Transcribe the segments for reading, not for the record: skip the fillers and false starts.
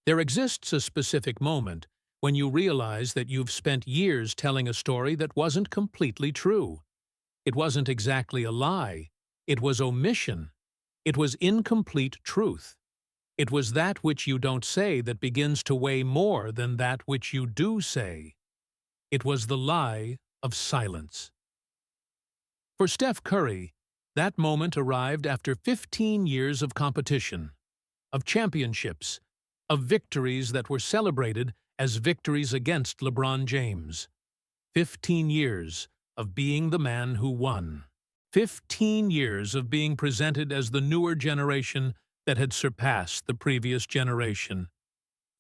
There exists a specific moment when you realize that you've spent years telling a story that wasn't completely true. It wasn't exactly a lie. It was omission. It was incomplete truth. It was that which you don't say that begins to weigh more than that which you do say. It was the lie of silence. For Steph Curry, that moment arrived after 15 years of competition, of championships, of victories that were celebrated as victories against LeBron James. 15 years of being the man who won. 15 years of being presented as the newer generation that had surpassed the previous generation.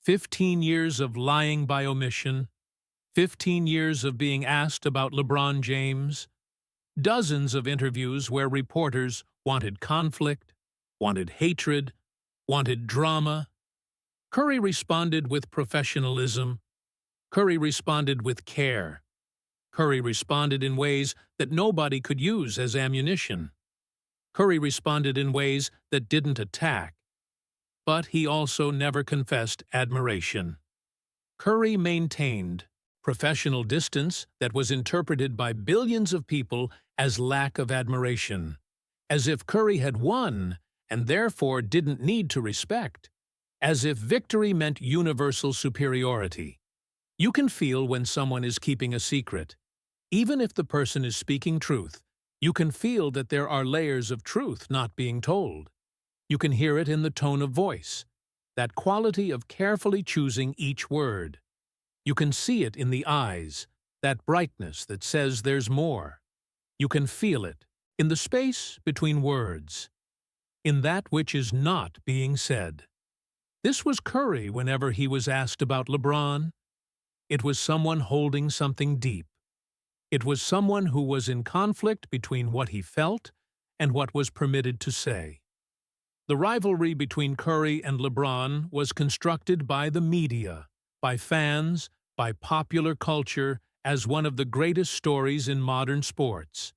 15 years of lying by omission. 15 years of being asked about LeBron James. Dozens of interviews where reporters wanted conflict, wanted hatred, wanted drama. Curry responded with professionalism. Curry responded with care. Curry responded in ways that nobody could use as ammunition. Curry responded in ways that didn't attack. But he also never confessed admiration. Curry maintained professional distance that was interpreted by billions of people as lack of admiration, as if Curry had won and therefore didn't need to respect, as if victory meant universal superiority. You can feel when someone is keeping a secret. Even if the person is speaking truth, you can feel that there are layers of truth not being told. You can hear it in the tone of voice, that quality of carefully choosing each word. You can see it in the eyes, that brightness that says there's more. You can feel it in the space between words, in that which is not being said. This was Curry whenever he was asked about LeBron. It was someone holding something deep. It was someone who was in conflict between what he felt and what was permitted to say. The rivalry between Curry and LeBron was constructed by the media, by fans, by popular culture as one of the greatest stories in modern sports.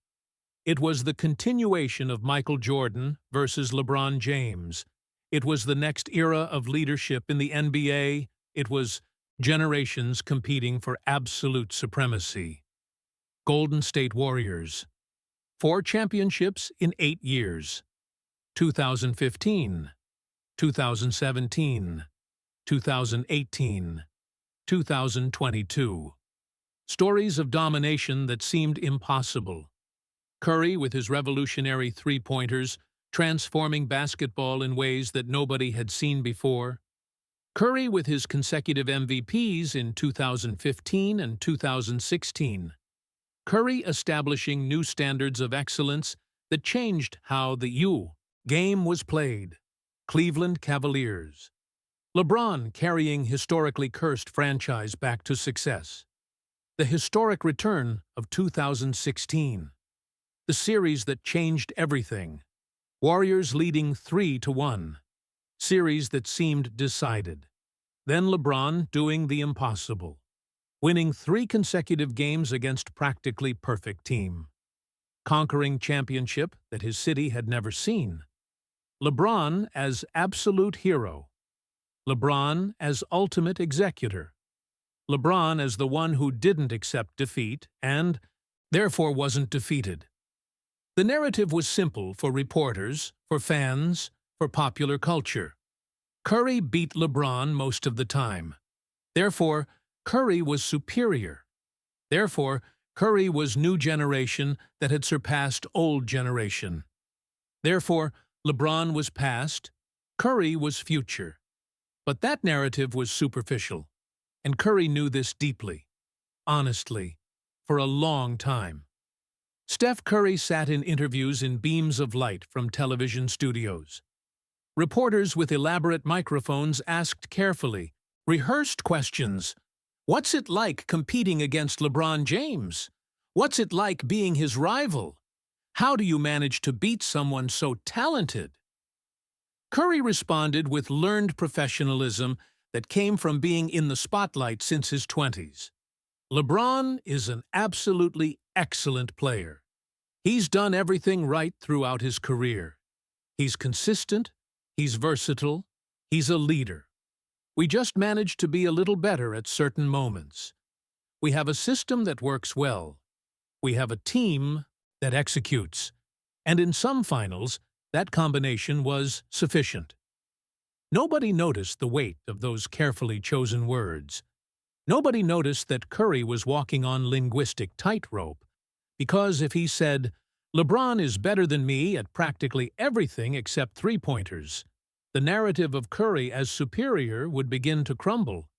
It was the continuation of Michael Jordan versus LeBron James. It was the next era of leadership in the NBA. It was generations competing for absolute supremacy. Golden State Warriors. 4 championships in 8 years. 2015, 2017, 2018, 2022. Stories of domination that seemed impossible. Curry with his revolutionary three-pointers, transforming basketball in ways that nobody had seen before. Curry with his consecutive MVPs in 2015 and 2016. Curry establishing new standards of excellence that changed how the game was played. Cleveland Cavaliers. LeBron carrying historically cursed franchise back to success. The historic return of 2016. The series that changed everything. Warriors leading 3-1. Series that seemed decided. Then LeBron doing the impossible. Winning 3 consecutive games against practically perfect team. Conquering championship that his city had never seen. LeBron as absolute hero. LeBron as ultimate executor. LeBron as the one who didn't accept defeat and, therefore, wasn't defeated. The narrative was simple for reporters, for fans, for popular culture. Curry beat LeBron most of the time. Therefore, Curry was superior. Therefore, Curry was new generation that had surpassed old generation. Therefore, LeBron was past, Curry was future. But that narrative was superficial, and Curry knew this deeply, honestly, for a long time. Steph Curry sat in interviews in beams of light from television studios. Reporters with elaborate microphones asked carefully, rehearsed questions. What's it like competing against LeBron James? What's it like being his rival? How do you manage to beat someone so talented? Curry responded with learned professionalism that came from being in the spotlight since his 20s. LeBron is an absolutely excellent player. He's done everything right throughout his career. He's consistent, he's versatile, he's a leader. We just manage to be a little better at certain moments. We have a system that works well. We have a team that executes. And in some finals, that combination was sufficient. Nobody noticed the weight of those carefully chosen words. Nobody noticed that Curry was walking on linguistic tightrope, because if he said, "LeBron is better than me at practically everything except three-pointers," the narrative of Curry as superior would begin to crumble.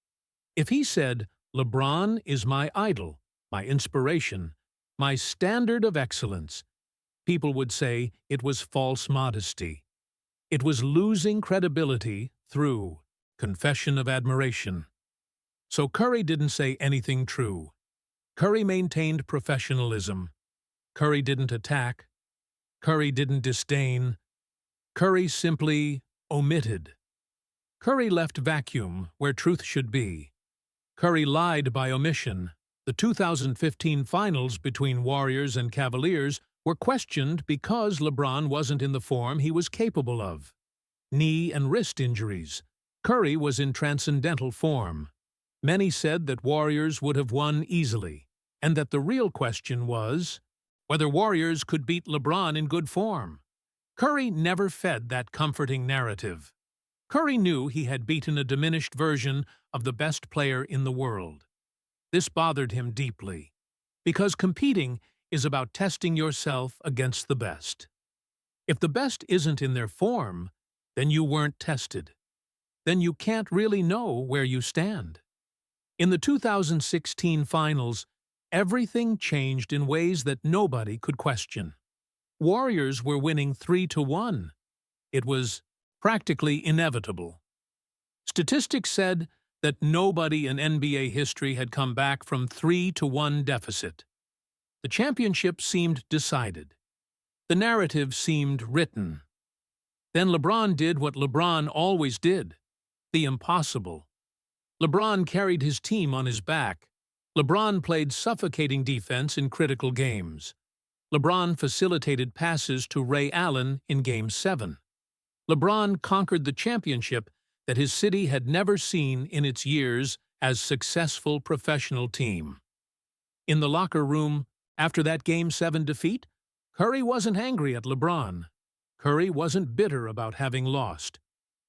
If he said, "LeBron is my idol, my inspiration, my standard of excellence," people would say it was false modesty. It was losing credibility through confession of admiration. So Curry didn't say anything true. Curry maintained professionalism. Curry didn't attack. Curry didn't disdain. Curry simply omitted. Curry left vacuum where truth should be. Curry lied by omission. The 2015 finals between Warriors and Cavaliers were questioned because LeBron wasn't in the form he was capable of. Knee and wrist injuries. Curry was in transcendental form. Many said that Warriors would have won easily, and that the real question was whether Warriors could beat LeBron in good form. Curry never fed that comforting narrative. Curry knew he had beaten a diminished version of the best player in the world. This bothered him deeply, because competing is about testing yourself against the best. If the best isn't in their form, then you weren't tested. Then you can't really know where you stand. In the 2016 finals, everything changed in ways that nobody could question. Warriors were winning 3-1. It was practically inevitable. Statistics said that nobody in NBA history had come back from 3-1 deficit. The championship seemed decided. The narrative seemed written. Then LeBron did what LeBron always did, the impossible. LeBron carried his team on his back. LeBron played suffocating defense in critical games. LeBron facilitated passes to Ray Allen in Game 7. LeBron conquered the championship that his city had never seen in its years as successful professional team. In the locker room, after that Game 7 defeat, Curry wasn't angry at LeBron. Curry wasn't bitter about having lost.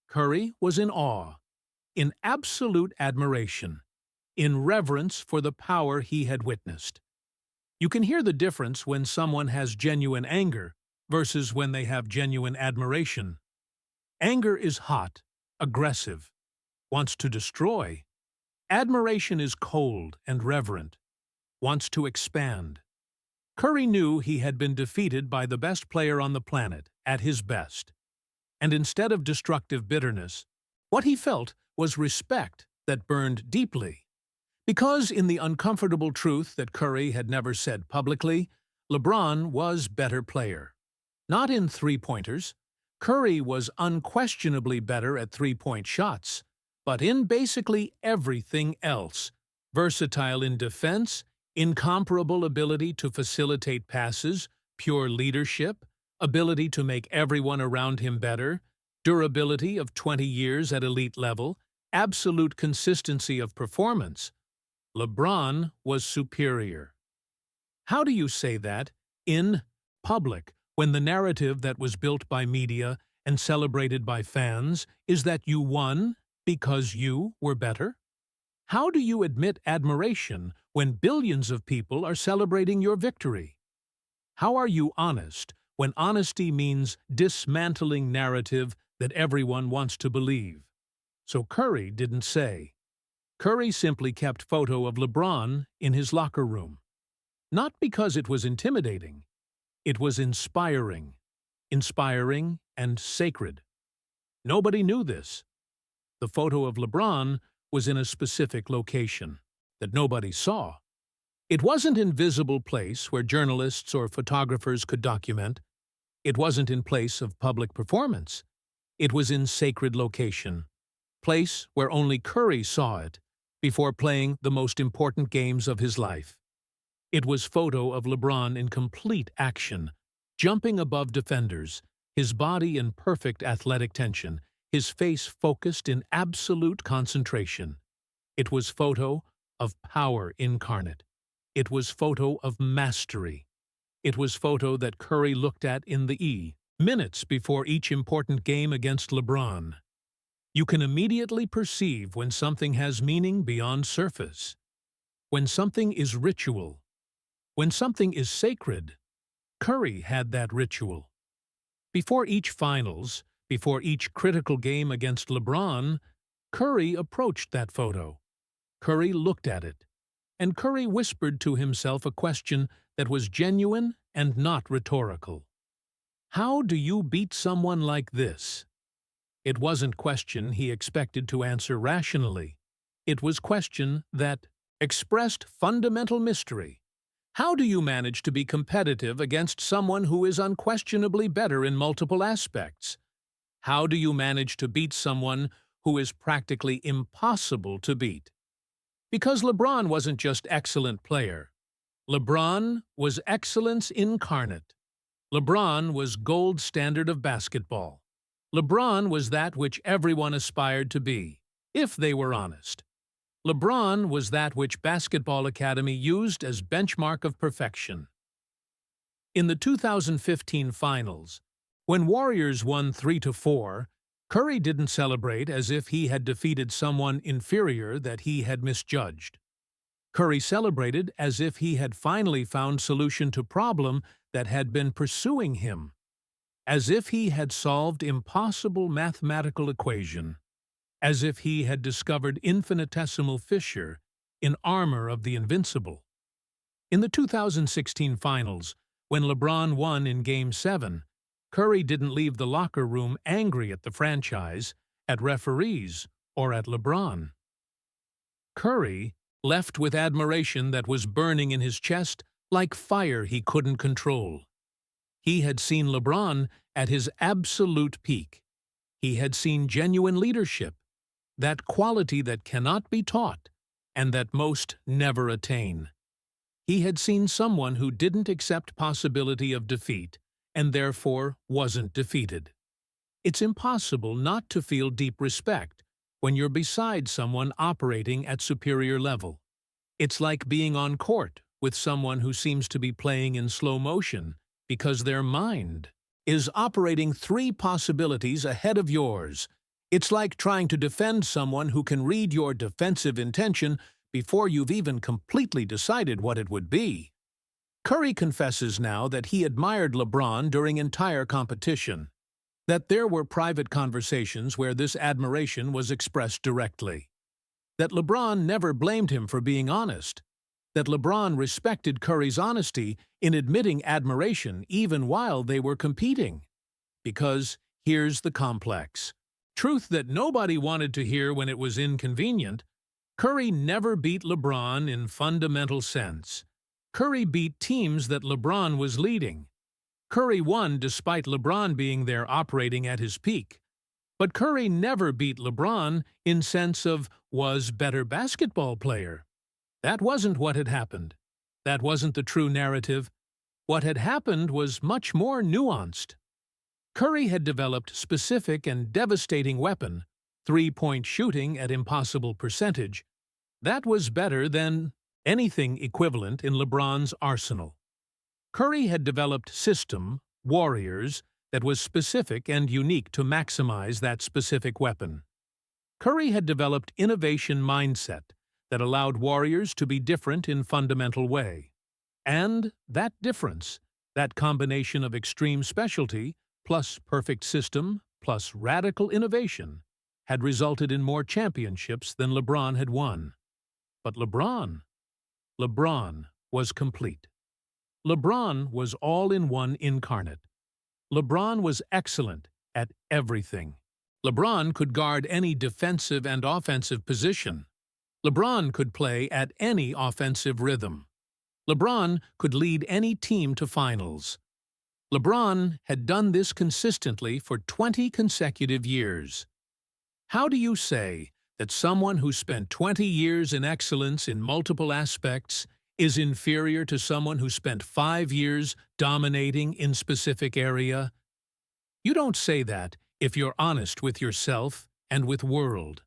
Curry was in awe, in absolute admiration, in reverence for the power he had witnessed. You can hear the difference when someone has genuine anger versus when they have genuine admiration. Anger is hot, aggressive, wants to destroy. Admiration is cold and reverent, wants to expand. Curry knew he had been defeated by the best player on the planet, at his best. And instead of destructive bitterness, what he felt was respect that burned deeply. Because in the uncomfortable truth that Curry had never said publicly, LeBron was better player. Not in three-pointers. Curry was unquestionably better at three-point shots, but in basically everything else. Versatile in defense, incomparable ability to facilitate passes, pure leadership, ability to make everyone around him better, durability of 20 years at elite level, absolute consistency of performance. LeBron was superior. How do you say that in public when the narrative that was built by media and celebrated by fans is that you won because you were better? How do you admit admiration when billions of people are celebrating your victory? How are you honest when honesty means dismantling narrative that everyone wants to believe? So Curry didn't say. Curry simply kept photo of LeBron in his locker room. Not because it was intimidating. It was inspiring. Inspiring and sacred. Nobody knew this. The photo of LeBron was in a specific location that nobody saw. It wasn't in visible place where journalists or photographers could document. It wasn't in place of public performance. It was in sacred location, place where only Curry saw it before playing the most important games of his life. It was photo of LeBron in complete action, jumping above defenders, his body in perfect athletic tension, his face focused in absolute concentration. It was photo of power incarnate. It was photo of mastery. It was photo that Curry looked at in the minutes before each important game against LeBron. You can immediately perceive when something has meaning beyond surface, when something is ritual, when something is sacred. Curry had that ritual. Before each finals, before each critical game against LeBron, Curry approached that photo. Curry looked at it, and Curry whispered to himself a question that was genuine and not rhetorical. How do you beat someone like this? It wasn't question he expected to answer rationally. It was question that expressed fundamental mystery. How do you manage to be competitive against someone who is unquestionably better in multiple aspects? How do you manage to beat someone who is practically impossible to beat? Because LeBron wasn't just excellent player. LeBron was excellence incarnate. LeBron was gold standard of basketball. LeBron was that which everyone aspired to be, if they were honest. LeBron was that which Basketball Academy used as benchmark of perfection. In the 2015 Finals, when Warriors won 3-4, Curry didn't celebrate as if he had defeated someone inferior that he had misjudged. Curry celebrated as if he had finally found solution to problem that had been pursuing him, as if he had solved impossible mathematical equation, as if he had discovered infinitesimal fissure in armor of the invincible. In the 2016 Finals, when LeBron won in Game 7, Curry didn't leave the locker room angry at the franchise, at referees, or at LeBron. Curry left with admiration that was burning in his chest like fire he couldn't control. He had seen LeBron at his absolute peak. He had seen genuine leadership, that quality that cannot be taught and that most never attain. He had seen someone who didn't accept possibility of defeat and therefore wasn't defeated. It's impossible not to feel deep respect when you're beside someone operating at superior level. It's like being on court with someone who seems to be playing in slow motion because their mind is operating 3 possibilities ahead of yours. It's like trying to defend someone who can read your defensive intention before you've even completely decided what it would be. Curry confesses now that he admired LeBron during entire competition, that there were private conversations where this admiration was expressed directly, that LeBron never blamed him for being honest, that LeBron respected Curry's honesty in admitting admiration even while they were competing. Because here's the complex truth that nobody wanted to hear when it was inconvenient. Curry never beat LeBron in fundamental sense. Curry beat teams that LeBron was leading. Curry won despite LeBron being there operating at his peak. But Curry never beat LeBron in sense of was better basketball player. That wasn't what had happened. That wasn't the true narrative. What had happened was much more nuanced. Curry had developed specific and devastating weapon, 3-point shooting at impossible percentage. That was better than anything equivalent in LeBron's arsenal. Curry had developed system, Warriors, that was specific and unique to maximize that specific weapon. Curry had developed innovation mindset that allowed Warriors to be different in fundamental way. And that difference, that combination of extreme specialty plus perfect system plus radical innovation, had resulted in more championships than LeBron had won. But LeBron was complete. LeBron was all-in-one incarnate. LeBron was excellent at everything. LeBron could guard any defensive and offensive position. LeBron could play at any offensive rhythm. LeBron could lead any team to finals. LeBron had done this consistently for 20 consecutive years. How do you say that someone who spent 20 years in excellence in multiple aspects is inferior to someone who spent 5 years dominating in specific area? You don't say that if you're honest with yourself and with world.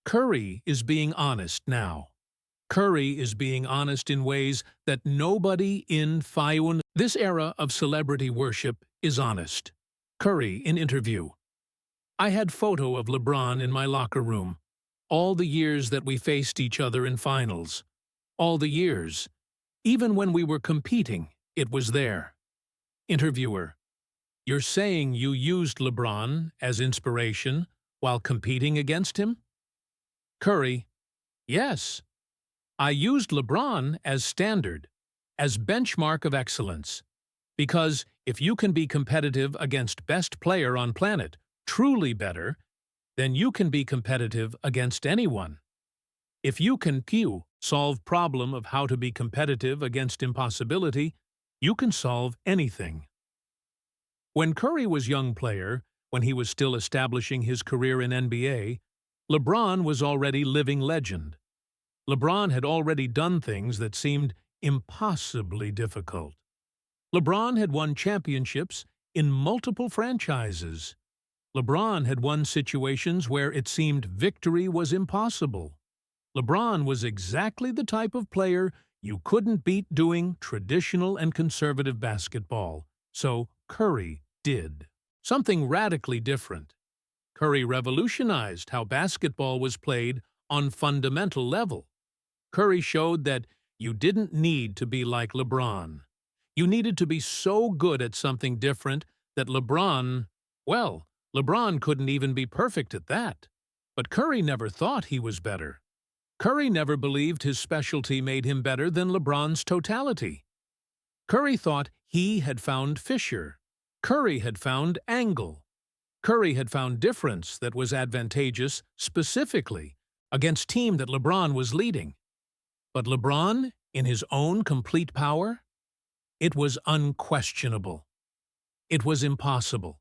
Curry is being honest now. Curry is being honest in ways that nobody in Fayun. This era of celebrity worship is honest. Curry in interview. I had photo of LeBron in my locker room. All the years that we faced each other in finals. All the years. Even when we were competing, it was there. Interviewer. You're saying you used LeBron as inspiration while competing against him? Curry. Yes. I used LeBron as standard, as benchmark of excellence. Because if you can be competitive against best player on planet, truly better, then you can be competitive against anyone. If you can solve problem of how to be competitive against impossibility, you can solve anything. When Curry was young player, when he was still establishing his career in NBA, LeBron was already living legend. LeBron had already done things that seemed impossibly difficult. LeBron had won championships in multiple franchises. LeBron had won situations where it seemed victory was impossible. LeBron was exactly the type of player you couldn't beat doing traditional and conservative basketball. So Curry did something radically different. Curry revolutionized how basketball was played on fundamental level. Curry showed that you didn't need to be like LeBron. You needed to be so good at something different that LeBron couldn't even be perfect at that. But Curry never thought he was better. Curry never believed his specialty made him better than LeBron's totality. Curry thought he had found fissure. Curry had found angle. Curry had found difference that was advantageous specifically against team that LeBron was leading. But LeBron, in his own complete power, it was unquestionable. It was impossible.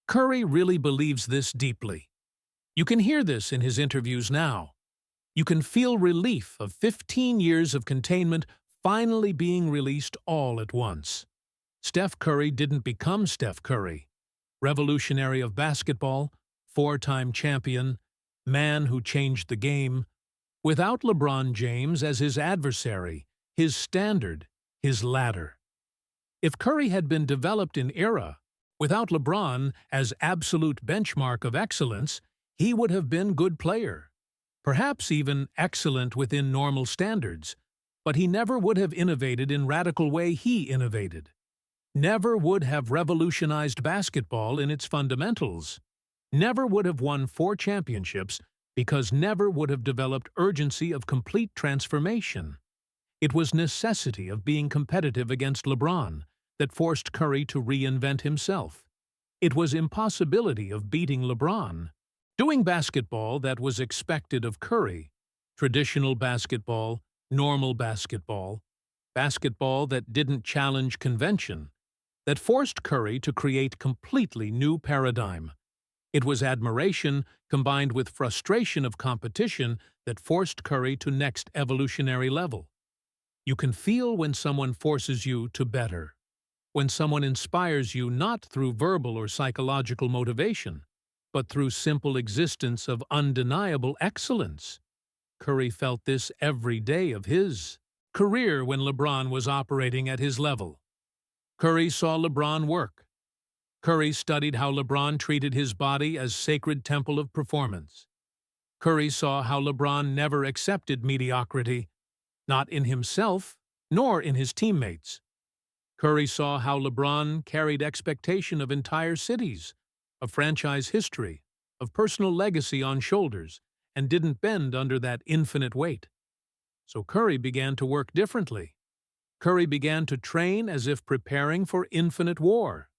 Curry really believes this deeply. You can hear this in his interviews now. You can feel relief of 15 years of containment finally being released all at once. Steph Curry didn't become Steph Curry. Revolutionary of basketball, four-time champion, man who changed the game, without LeBron James as his adversary, his standard, his ladder. If Curry had been developed in era, without LeBron as absolute benchmark of excellence, he would have been good player. Perhaps even excellent within normal standards, but he never would have innovated in radical way he innovated. Never would have revolutionized basketball in its fundamentals. Never would have won 4 championships because never would have developed urgency of complete transformation. It was necessity of being competitive against LeBron that forced Curry to reinvent himself. It was impossibility of beating LeBron. Doing basketball that was expected of Curry, traditional basketball, normal basketball, basketball that didn't challenge convention, that forced Curry to create completely new paradigm. It was admiration combined with frustration of competition that forced Curry to next evolutionary level. You can feel when someone forces you to better, when someone inspires you not through verbal or psychological motivation, but through simple existence of undeniable excellence. Curry felt this every day of his career when LeBron was operating at his level. Curry saw LeBron work. Curry studied how LeBron treated his body as sacred temple of performance. Curry saw how LeBron never accepted mediocrity, not in himself, nor in his teammates. Curry saw how LeBron carried expectation of entire cities, of franchise history, of personal legacy on shoulders, and didn't bend under that infinite weight. So Curry began to work differently. Curry began to train as if preparing for infinite war.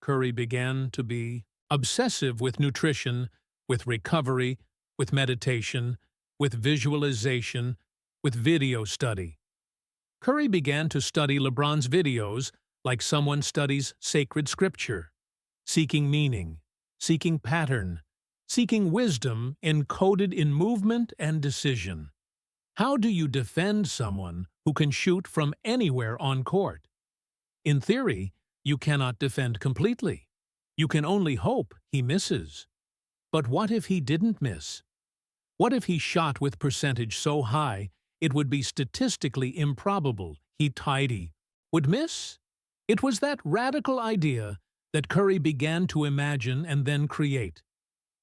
Curry began to be obsessive with nutrition, with recovery, with meditation, with visualization, with video study. Curry began to study LeBron's videos like someone studies sacred scripture, seeking meaning, seeking pattern, seeking wisdom encoded in movement and decision. How do you defend someone who can shoot from anywhere on court? In theory, you cannot defend completely. You can only hope he misses. But what if he didn't miss? What if he shot with percentage so high it would be statistically improbable would miss? It was that radical idea that Curry began to imagine and then create.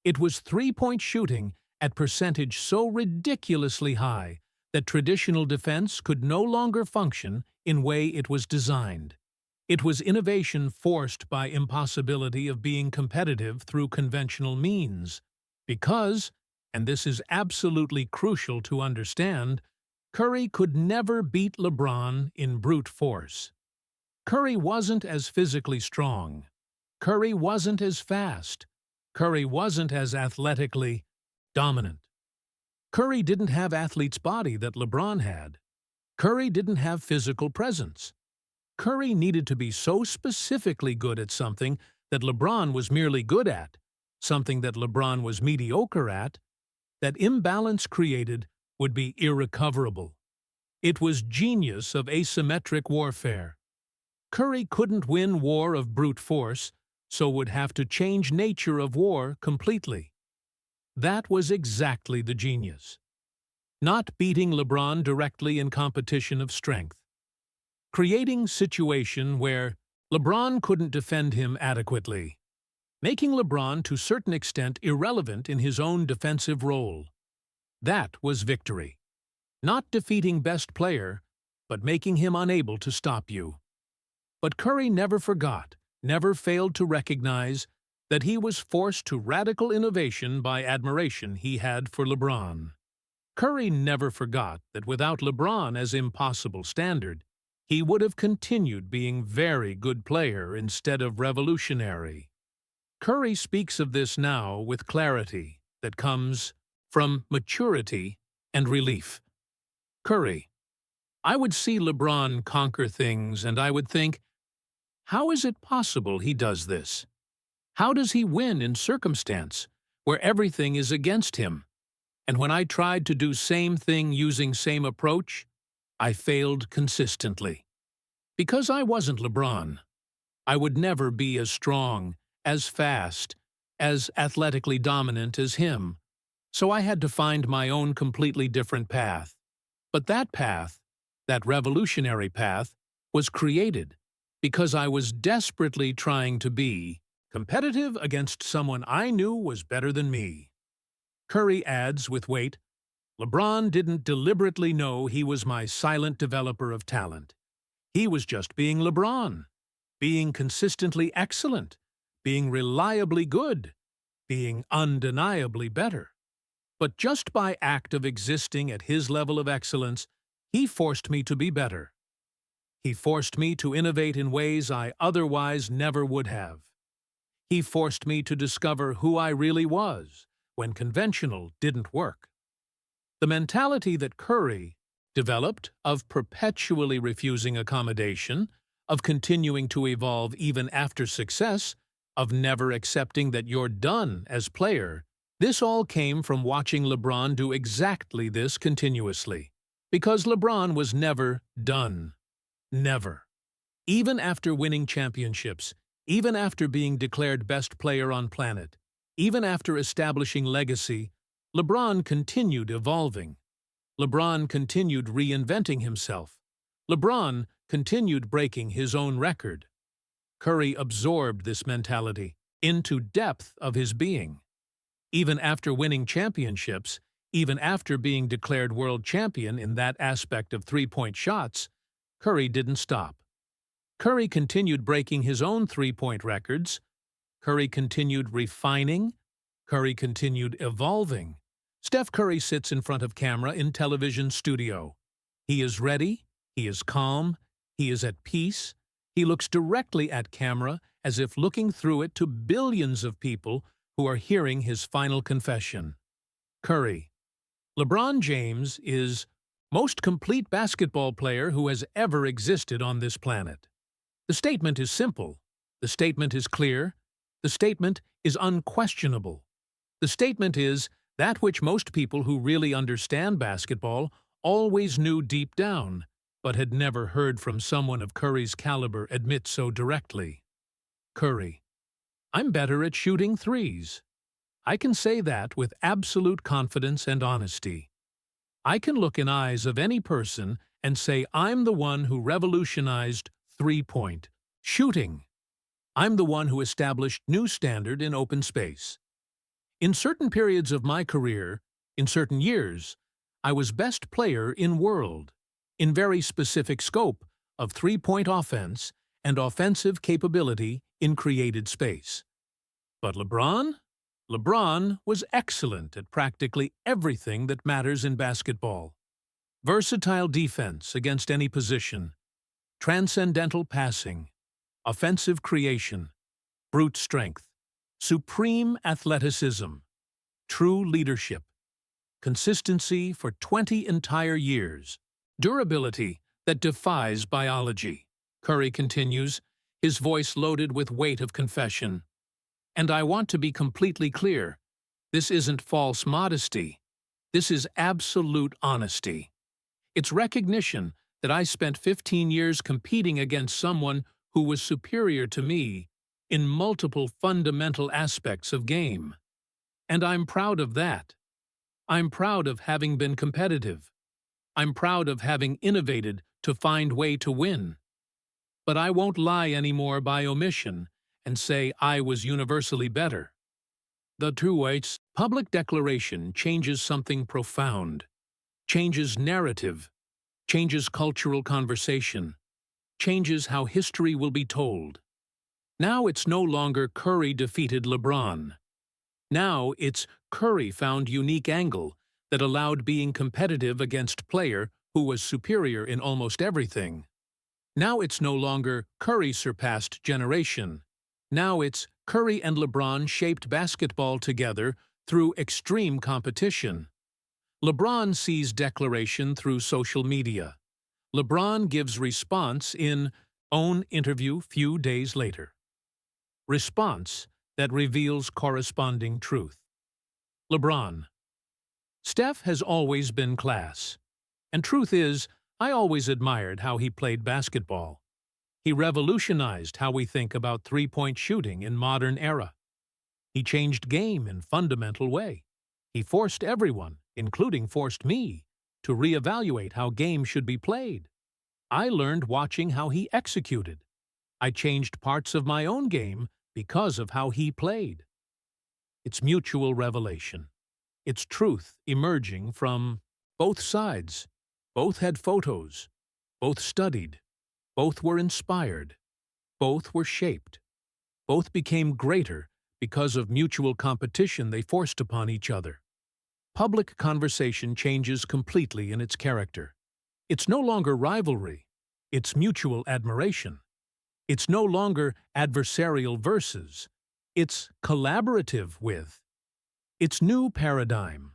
It was three-point shooting at percentage so ridiculously high that traditional defense could no longer function in way it was designed. It was innovation forced by impossibility of being competitive through conventional means. Because, and this is absolutely crucial to understand, Curry could never beat LeBron in brute force. Curry wasn't as physically strong. Curry wasn't as fast. Curry wasn't as athletically dominant. Curry didn't have athlete's body that LeBron had. Curry didn't have physical presence. Curry needed to be so specifically good at something that LeBron was merely good at, something that LeBron was mediocre at, that imbalance created would be irrecoverable. It was genius of asymmetric warfare. Curry couldn't win war of brute force, so would have to change nature of war completely. That was exactly the genius. Not beating LeBron directly in competition of strength. Creating situation where LeBron couldn't defend him adequately. Making LeBron to certain extent irrelevant in his own defensive role. That was victory. Not defeating best player, but making him unable to stop you. But Curry never forgot, never failed to recognize that he was forced to radical innovation by admiration he had for LeBron. Curry never forgot that without LeBron as impossible standard, he would have continued being very good player instead of revolutionary. Curry speaks of this now with clarity that comes from maturity and relief. Curry, I would see LeBron conquer things and I would think, how is it possible he does this? How does he win in circumstance where everything is against him? And when I tried to do same thing using same approach, I failed consistently. Because I wasn't LeBron. I would never be as strong, as fast, as athletically dominant as him. So I had to find my own completely different path. But that path, that revolutionary path, was created because I was desperately trying to be competitive against someone I knew was better than me. Curry adds with weight, LeBron didn't deliberately know he was my silent developer of talent. He was just being LeBron, being consistently excellent, being reliably good, being undeniably better. But just by act of existing at his level of excellence, he forced me to be better. He forced me to innovate in ways I otherwise never would have. He forced me to discover who I really was when conventional didn't work. The mentality that Curry developed of perpetually refusing accommodation, of continuing to evolve even after success, of never accepting that you're done as player, this all came from watching LeBron do exactly this continuously. Because LeBron was never done. Never. Even after winning championships, even after being declared best player on planet, even after establishing legacy, LeBron continued evolving. LeBron continued reinventing himself. LeBron continued breaking his own record. Curry absorbed this mentality into depth of his being. Even after winning championships, even after being declared world champion in that aspect of three-point shots, Curry didn't stop. Curry continued breaking his own three-point records. Curry continued refining. Curry continued evolving. Steph Curry sits in front of camera in television studio. He is ready, he is calm, he is at peace. He looks directly at camera as if looking through it to billions of people who are hearing his final confession. Curry. LeBron James is most complete basketball player who has ever existed on this planet. The statement is simple. The statement is clear. The statement is unquestionable. The statement is that which most people who really understand basketball always knew deep down, but had never heard from someone of Curry's caliber admit so directly. Curry. I'm better at shooting threes. I can say that with absolute confidence and honesty. I can look in eyes of any person and say I'm the one who revolutionized three-point shooting. I'm the one who established new standard in open space. In certain periods of my career, in certain years, I was best player in world, in very specific scope of three-point offense and offensive capability in created space. But LeBron? LeBron was excellent at practically everything that matters in basketball. Versatile defense against any position, transcendental passing, offensive creation, brute strength, supreme athleticism, true leadership, consistency for 20 entire years, durability that defies biology. Curry continues, his voice loaded with weight of confession. And I want to be completely clear, this isn't false modesty. This is absolute honesty. It's recognition that I spent 15 years competing against someone who was superior to me in multiple fundamental aspects of game. And I'm proud of that. I'm proud of having been competitive. I'm proud of having innovated to find way to win. But I won't lie anymore by omission and say I was universally better. The two-ways public declaration changes something profound, changes narrative, changes cultural conversation, changes how history will be told. Now it's no longer Curry defeated LeBron. Now it's Curry found unique angle that allowed being competitive against player who was superior in almost everything. Now it's no longer Curry surpassed generation. Now it's Curry and LeBron shaped basketball together through extreme competition. LeBron sees declaration through social media. LeBron gives response in own interview few days later. Response that reveals corresponding truth. LeBron. Steph has always been class. And truth is, I always admired how he played basketball. He revolutionized how we think about three-point shooting in modern era. He changed game in fundamental way. He forced everyone, including forced me, to reevaluate how game should be played. I learned watching how he executed. I changed parts of my own game because of how he played. It's mutual revelation. It's truth emerging from both sides. Both had photos. Both studied. Both were inspired. Both were shaped. Both became greater because of mutual competition they forced upon each other. Public conversation changes completely in its character. It's no longer rivalry. It's mutual admiration. It's no longer adversarial versus. It's collaborative with. It's new paradigm.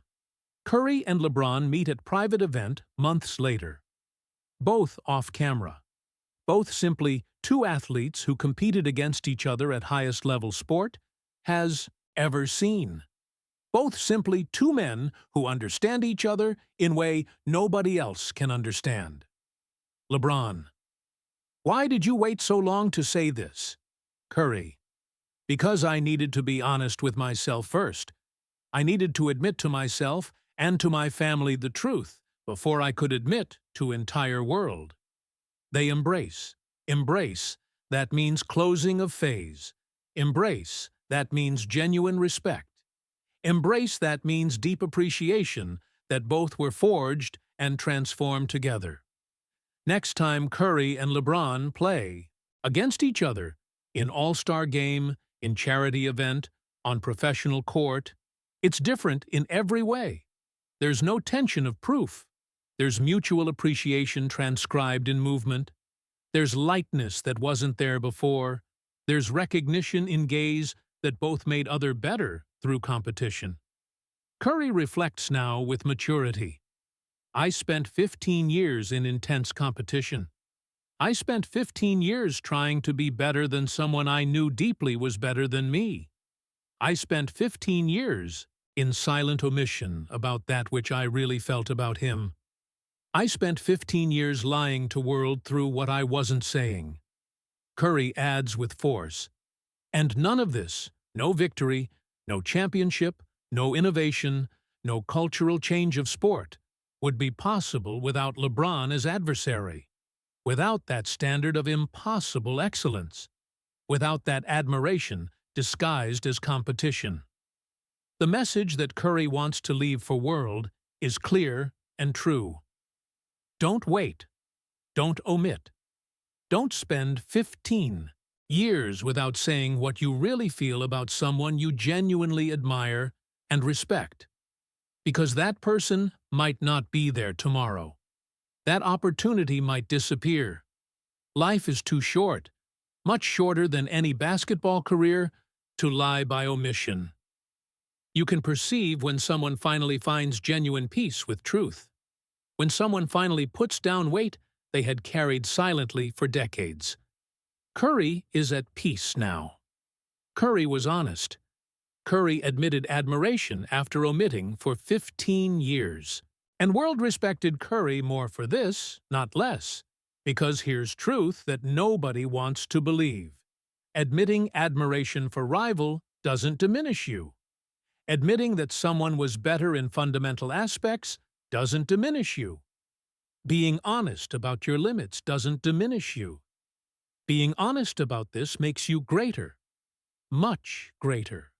Curry and LeBron meet at private event months later. Both off camera. Both simply two athletes who competed against each other at highest level sport has ever seen. Both simply two men who understand each other in way nobody else can understand. LeBron. Why did you wait so long to say this? Curry. Because I needed to be honest with myself first. I needed to admit to myself and to my family the truth before I could admit to entire world. They embrace. Embrace, that means closing of phase. Embrace, that means genuine respect. Embrace, that means deep appreciation that both were forged and transformed together. Next time Curry and LeBron play against each other in all-star game, in charity event, on professional court, it's different in every way. There's no tension of proof. There's mutual appreciation transcribed in movement. There's lightness that wasn't there before. There's recognition in gaze that both made other better through competition. Curry reflects now with maturity. I spent 15 years in intense competition. I spent 15 years trying to be better than someone I knew deeply was better than me. I spent 15 years in silent omission about that which I really felt about him. I spent 15 years lying to world through what I wasn't saying. Curry adds with force. And none of this, no victory, no championship, no innovation, no cultural change of sport, would be possible without LeBron as adversary, without that standard of impossible excellence, without that admiration disguised as competition. The message that Curry wants to leave for world is clear and true. Don't wait. Don't omit. Don't spend 15 years without saying what you really feel about someone you genuinely admire and respect, because that person might not be there tomorrow. That opportunity might disappear. Life is too short, much shorter than any basketball career, to lie by omission. You can perceive when someone finally finds genuine peace with truth, when someone finally puts down weight they had carried silently for decades. Curry is at peace now. Curry was honest. Curry admitted admiration after omitting for 15 years. And world respected Curry more for this, not less, because here's truth that nobody wants to believe. Admitting admiration for rival doesn't diminish you. Admitting that someone was better in fundamental aspects doesn't diminish you. Being honest about your limits doesn't diminish you. Being honest about this makes you greater, much greater.